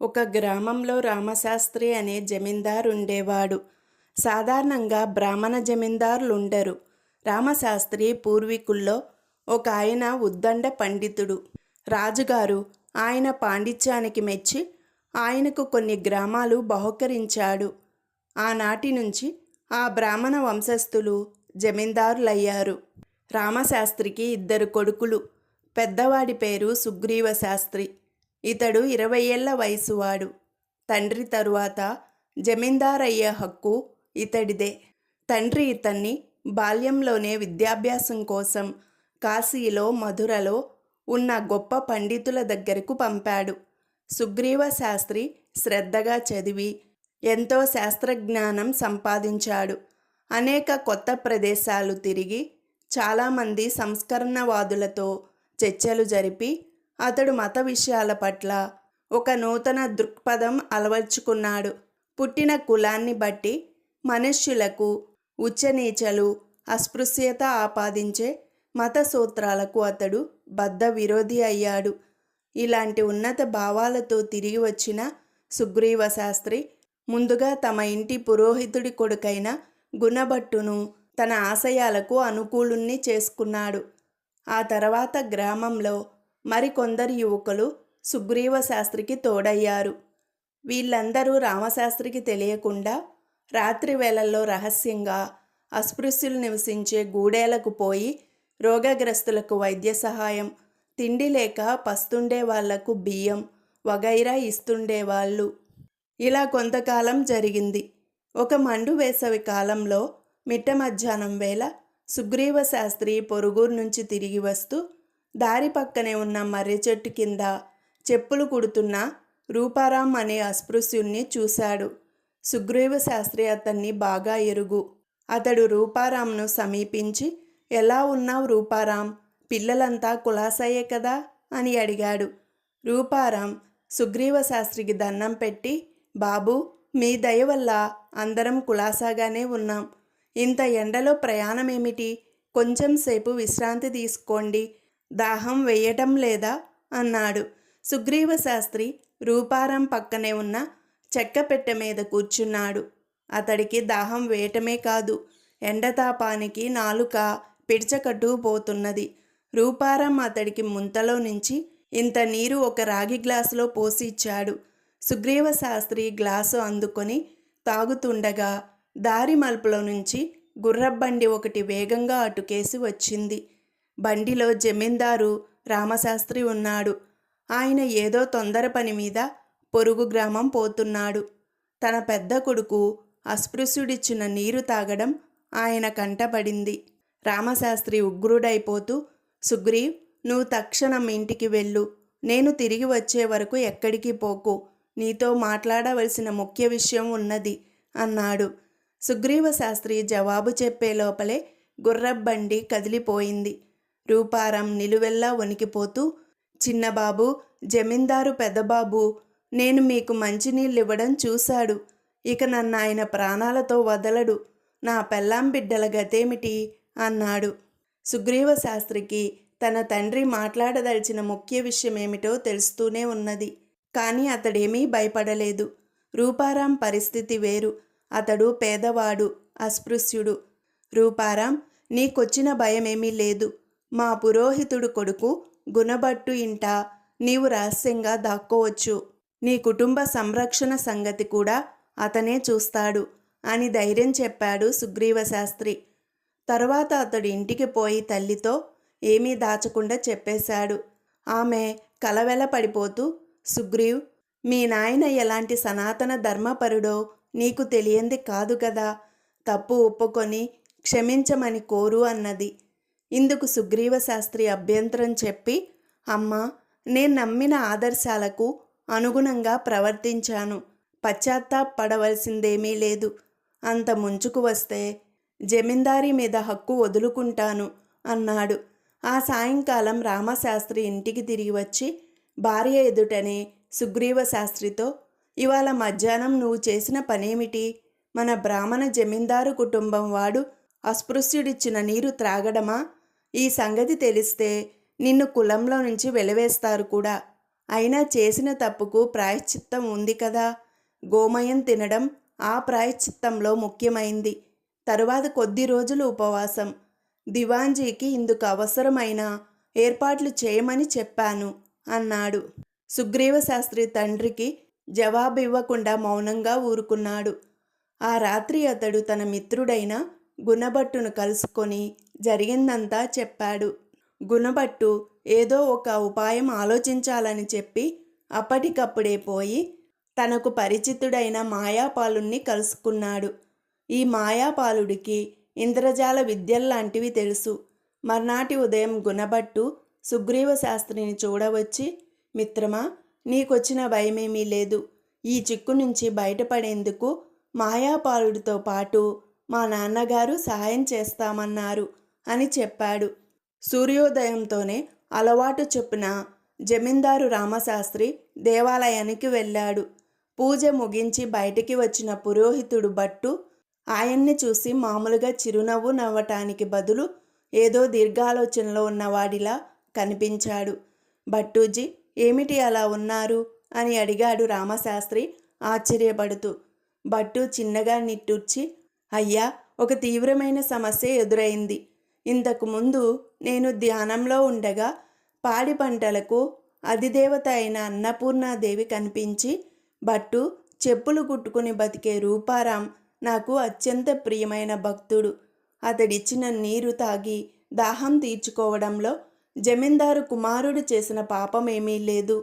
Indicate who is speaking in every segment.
Speaker 1: ఒక గ్రామంలో రామశాస్త్రి అనే జమీందారు ఉండేవాడు. సాధారణంగా బ్రాహ్మణ జమీందారులుండరు. రామశాస్త్రి పూర్వీకుల్లో ఒక ఆయన ఉద్దండ పండితుడు. రాజుగారు ఆయన పాండిత్యానికి మెచ్చి ఆయనకు కొన్ని గ్రామాలు బహుకరించాడు. ఆనాటి నుంచి ఆ బ్రాహ్మణ వంశస్థులు జమీందారులయ్యారు. రామశాస్త్రికి ఇద్దరు కొడుకులు. పెద్దవాడి పేరు సుగ్రీవ శాస్త్రి. ఇతడు 20 ఏళ్ల వయసువాడు. తండ్రి తరువాత జమీందారయ్యే హక్కు ఇతడిదే. తండ్రి ఇతన్ని బాల్యంలోనే విద్యాభ్యాసం కోసం కాశీలో, మధురలో ఉన్న గొప్ప పండితుల దగ్గరకు పంపాడు. సుగ్రీవ శాస్త్రి శ్రద్ధగా చదివి ఎంతో శాస్త్రజ్ఞానం సంపాదించాడు. అనేక కొత్త ప్రదేశాలు తిరిగి చాలామంది సంస్కరణవాదులతో చర్చలు జరిపి అతడు మత విషయాల పట్ల ఒక నూతన దృక్పథం అలవర్చుకున్నాడు. పుట్టిన కులాన్ని బట్టి మనుష్యులకు ఉచ్చనీచలు, అస్పృశ్యత ఆపాదించే మత సూత్రాలకు అతడు బద్ధ విరోధి అయ్యాడు. ఇలాంటి ఉన్నత భావాలతో తిరిగి వచ్చిన సుగ్రీవ శాస్త్రి ముందుగా తమ ఇంటి పురోహితుడి కొడుకైన గుణభట్టును తన ఆశయాలకు అనుకూలుణ్ణి చేసుకున్నాడు. ఆ తర్వాత గ్రామంలో మరికొందరు యువకులు సుగ్రీవ శాస్త్రికి తోడయ్యారు. వీళ్ళందరూ రామశాస్త్రికి తెలియకుండా రాత్రి వేళల్లో రహస్యంగా అస్పృశ్యులు నివసించే గూడేలకు పోయి రోగగ్రస్తులకు వైద్య సహాయం, తిండి లేక పస్తుండే వాళ్లకు బియ్యం వగైరా ఇస్తుండేవాళ్ళు. ఇలా కొంతకాలం జరిగింది. ఒక మండు వేసవి కాలంలో మిట్ట మధ్యాహ్నం వేళ సుగ్రీవ శాస్త్రి పొరుగురు నుంచి తిరిగి వస్తూ దారి పక్కనే ఉన్న మర్రి చెట్టు కింద చెప్పులు కుడుతున్న రూపారాం అనే అస్పృశ్యుణ్ణి చూశాడు. సుగ్రీవ శాస్త్రి అతన్ని బాగా ఎరుగు. అతడు రూపారాంను సమీపించి, ఎలా ఉన్నావు రూపారాం, పిల్లలంతా కులాసాయే కదా అని అడిగాడు. రూపారాం సుగ్రీవ శాస్త్రికి దండం పెట్టి, బాబూ, మీ దయ వల్ల అందరం కులాసాగానే ఉన్నాం. ఇంత ఎండలో ప్రయాణమేమిటి? కొంచెం సేపు విశ్రాంతి తీసుకోండి, దాహం వేయటం లేదా అన్నాడు. సుగ్రీవ శాస్త్రి రూపారాం పక్కనే ఉన్న చెక్క పెట్టె మీద కూర్చున్నాడు. అతడికి దాహం వేయటమే కాదు, ఎండతాపానికి నాలుక పిడిచకట్టుకుపోతున్నది. రూపారాం అతడికి ముంతలో నుంచి ఇంత నీరు ఒక రాగి గ్లాసులో పోసి ఇచ్చాడు. సుగ్రీవ శాస్త్రి గ్లాసు అందుకొని తాగుతుండగా దారి మలుపులో నుంచి గుర్రబండి ఒకటి వేగంగా అటుకేసి వచ్చింది. బండిలో జమీందారు రామశాస్త్రి ఉన్నాడు. ఆయన ఏదో తొందర పని మీద పొరుగు గ్రామం పోతున్నాడు. తన పెద్ద కొడుకు అస్పృశ్యుడిచ్చిన నీరు తాగడం ఆయన కంటపడింది. రామశాస్త్రి ఉగ్రుడైపోతూ, సుగ్రీవ్, నువ్వు తక్షణం ఇంటికి వెళ్ళు. నేను తిరిగి వచ్చే వరకు ఎక్కడికి పోకు. నీతో మాట్లాడవలసిన ముఖ్య విషయం ఉన్నది అన్నాడు. సుగ్రీవ శాస్త్రి జవాబు చెప్పే లోపలే గుర్రబండి కదిలిపోయింది. రూపారాం నిలువెల్లా వణికిపోతూ, చిన్నబాబు, జమీందారు పెద్దబాబు నేను మీకు మంచినీళ్ళివ్వడం చూశాడు. ఇక నన్ను ఆయన ప్రాణాలతో వదలడు. నా పెళ్ళాం బిడ్డల గతేమిటి అన్నాడు. సుగ్రీవ శాస్త్రికి తన తండ్రి మాట్లాడదలిచిన ముఖ్య విషయమేమిటో తెలుస్తూనే ఉన్నది. కానీ అతడేమీ భయపడలేదు. రూపారాం పరిస్థితి వేరు. అతడు పేదవాడు, అస్పృశ్యుడు. రూపారాం, నీకొచ్చిన భయమేమీ లేదు. మా పురోహితుడు కొడుకు గుణభట్టు ఇంట నీవు రహస్యంగా దాక్కోవచ్చు. నీ కుటుంబ సంరక్షణ సంగతి కూడా అతనే చూస్తాడు అని ధైర్యం చెప్పాడు సుగ్రీవ శాస్త్రి. తరువాత అతడు ఇంటికి పోయి తల్లితో ఏమీ దాచకుండా చెప్పేశాడు. ఆమె కలవెల పడిపోతూ, సుగ్రీవ్, మీ నాయన ఎలాంటి సనాతన ధర్మపరుడో నీకు తెలియంది కాదు కదా. తప్పు ఒప్పుకొని క్షమించమని కోరు అన్నది. ఇందుకు సుగ్రీవ శాస్త్రి అభ్యంతరం చెప్పి, అమ్మా, నేను నమ్మిన ఆదర్శాలకు అనుగుణంగా ప్రవర్తించాను. పశ్చాత్తాపడవలసిందేమీ లేదు. అంత ముంచుకు వస్తే జమీందారీ మీద హక్కు వదులుకుంటాను అన్నాడు. ఆ సాయంకాలం రామశాస్త్రి ఇంటికి తిరిగి వచ్చి భార్య ఎదుటనే సుగ్రీవ శాస్త్రితో, ఇవాళ మధ్యాహ్నం నువ్వు చేసిన పనేమిటి? మన బ్రాహ్మణ జమీందారు కుటుంబం వాడు అస్పృశ్యుడిచ్చిన నీరు త్రాగడమా? ఈ సంగతి తెలిస్తే నిన్ను కులంలో నుంచి వెలివేస్తారు కూడా అయినా చేసిన తప్పుకు ప్రాయశ్చిత్తం ఉంది కదా. గోమయం తినడం ఆ ప్రాయశ్చిత్తంలో ముఖ్యమైంది. తరువాత కొద్ది రోజులు ఉపవాసం. దివాంజీకి ఇందుకు అవసరమైన ఏర్పాట్లు చేయమని చెప్పాను అన్నాడు. సుగ్రీవశాస్త్రి తండ్రికి జవాబివ్వకుండా మౌనంగా ఊరుకున్నాడు. ఆ రాత్రి అతడు తన మిత్రుడైన గుణభట్టును కలుసుకొని జరిగిందంతా చెప్పాడు. గుణభట్టు ఏదో ఒక ఉపాయం ఆలోచించాలని చెప్పి అప్పటికప్పుడే పోయి తనకు పరిచితుడైన మాయాపాలుణ్ణి కలుసుకున్నాడు. ఈ మాయాపాలుడికి ఇంద్రజాల విద్యల్లాంటివి తెలుసు. మర్నాటి ఉదయం గుణభట్టు సుగ్రీవ శాస్త్రిని చూడవచ్చి, మిత్రమా, నీకొచ్చిన భయమేమీ లేదు. ఈ చిక్కు నుంచి బయటపడేందుకు మాయాపాలుడితో పాటు మా నాన్నగారు సహాయం చేస్తామన్నారు అని చెప్పాడు. సూర్యోదయంతోనే అలవాటు చొప్పున జమీందారు రామశాస్త్రి దేవాలయానికి వెళ్ళాడు. పూజ ముగించి బయటికి వచ్చిన పురోహితుడు భట్టు ఆయన్ని చూసి మామూలుగా చిరునవ్వు నవ్వటానికి బదులు ఏదో దీర్ఘాలోచనలో ఉన్నవాడిలా కనిపించాడు. భట్టూజీ, ఏమిటి అలా ఉన్నారు అని అడిగాడు రామశాస్త్రి ఆశ్చర్యపడుతూ. భట్టు చిన్నగా నిట్టూర్చి, అయ్యా, ఒక తీవ్రమైన సమస్య ఎదురైంది. ఇంతకుముందు నేను ధ్యానంలో ఉండగా పాడి పంటలకు అధిదేవత అయిన అన్నపూర్ణాదేవి కనిపించి, భట్టు, చెప్పులు కుట్టుకుని బతికే రూపారాం నాకు అత్యంత ప్రియమైన భక్తుడు. అతడిచ్చిన నీరు తాగి దాహం తీర్చుకోవడంలో జమీందారు కుమారుడు చేసిన పాపమేమీ లేదు.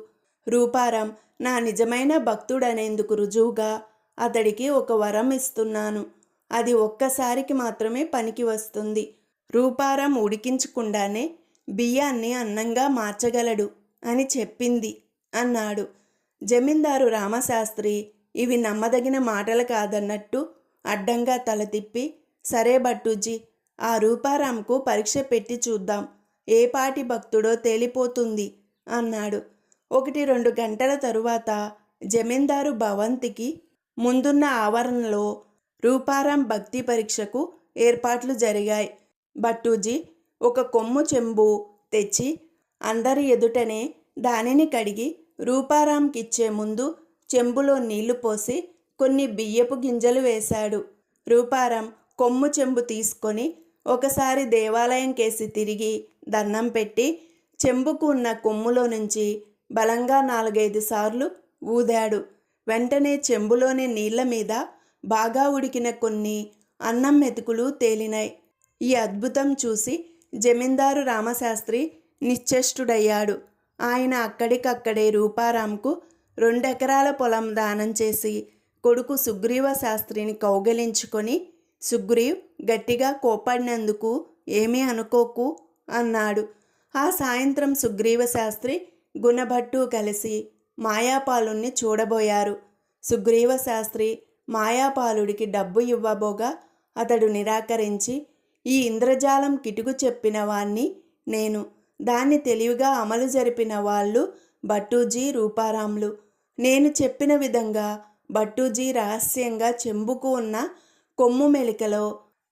Speaker 1: రూపారాం నా నిజమైన భక్తుడనేందుకు రుజువుగా అతడికి ఒక వరం ఇస్తున్నాను. అది ఒక్కసారికి మాత్రమే పనికి వస్తుంది. రూపారాం ఉడికించకుండానే బియ్యాన్ని అన్నంగా మార్చగలడు అని చెప్పింది అన్నాడు. జమీందారు రామశాస్త్రి ఇవి నమ్మదగిన మాటలు కాదన్నట్టు అడ్డంగా తల తిప్పి, సరే భట్టూజీ, ఆ రూపారాంకు పరీక్ష పెట్టి చూద్దాం. ఏ పాటి భక్తుడో తేలిపోతుంది అన్నాడు. 1-2 గంటల తరువాత జమీందారు భవంతికి ముందున్న ఆవరణలో రూపారాం భక్తి పరీక్షకు ఏర్పాట్లు జరిగాయి. భట్టూజీ ఒక కొమ్ము చెంబు తెచ్చి అందరి ఎదుటనే దానిని కడిగి రూపారాంకిచ్చే ముందు చెంబులో నీళ్లు పోసి కొన్ని బియ్యపు గింజలు వేశాడు. రూపారాం కొమ్ము చెంబు తీసుకొని ఒకసారి దేవాలయం కేసి తిరిగి దండం పెట్టి చెంబుకు ఉన్న కొమ్ములో నుంచి బలంగా 4-5 సార్లు ఊదాడు. వెంటనే చెంబులోని నీళ్ల మీద బాగా ఉడికిన కొన్ని అన్నం మెతుకులు తేలినాయి. ఈ అద్భుతం చూసి జమీందారు రామశాస్త్రి నిశ్చేష్టుడయ్యాడు. ఆయన అక్కడికక్కడే రూపారాంకు 2 ఎకరాల పొలం దానం చేసి కొడుకు సుగ్రీవ శాస్త్రిని కౌగిలించుకొని, సుగ్రీవ్, గట్టిగా కోపడినందుకు ఏమీ అనుకోకు అన్నాడు. ఆ సాయంత్రం సుగ్రీవ శాస్త్రి గుణభట్టు కలిసి మాయాపాలుణ్ణి చూడబోయారు. సుగ్రీవ శాస్త్రి మాయాపాలుడికి డబ్బు ఇవ్వబోగా అతడు నిరాకరించి, ఈ ఇంద్రజాలం కిటుకు చెప్పిన వాణ్ణి నేను, దాన్ని తెలివిగా అమలు జరిపిన వాళ్ళు భట్టూజీ, రూపారాంలు. నేను చెప్పిన విధంగా భట్టూజీ రహస్యంగా చెంబుకు ఉన్న కొమ్ము మెలికలో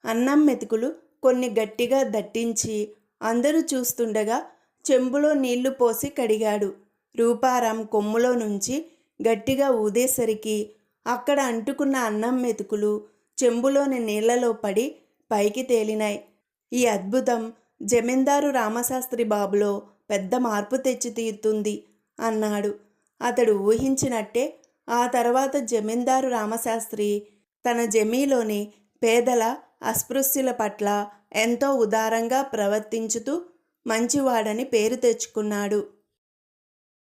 Speaker 1: అన్నం మెతుకులు కొన్ని గట్టిగా దట్టించి అందరూ చూస్తుండగా చెంబులో నీళ్లు పోసి కడిగాడు. రూపారాం కొమ్ములో నుంచి గట్టిగా ఊదేసరికి అక్కడ అంటుకున్న అన్నం మెతుకులు చెంబులోని నీళ్లలో పడి పైకి తేలినాయి. ఈ అద్భుతం జమీందారు రామశాస్త్రి బాబులో పెద్ద మార్పు తెచ్చి తీరుతుంది అన్నాడు. అతడు ఊహించినట్టే ఆ తర్వాత జమీందారు రామశాస్త్రి తన జమీలోని పేదల, అస్పృశ్యుల పట్ల ఎంతో ఉదారంగా ప్రవర్తించుతూ మంచివాడని పేరు తెచ్చుకున్నాడు.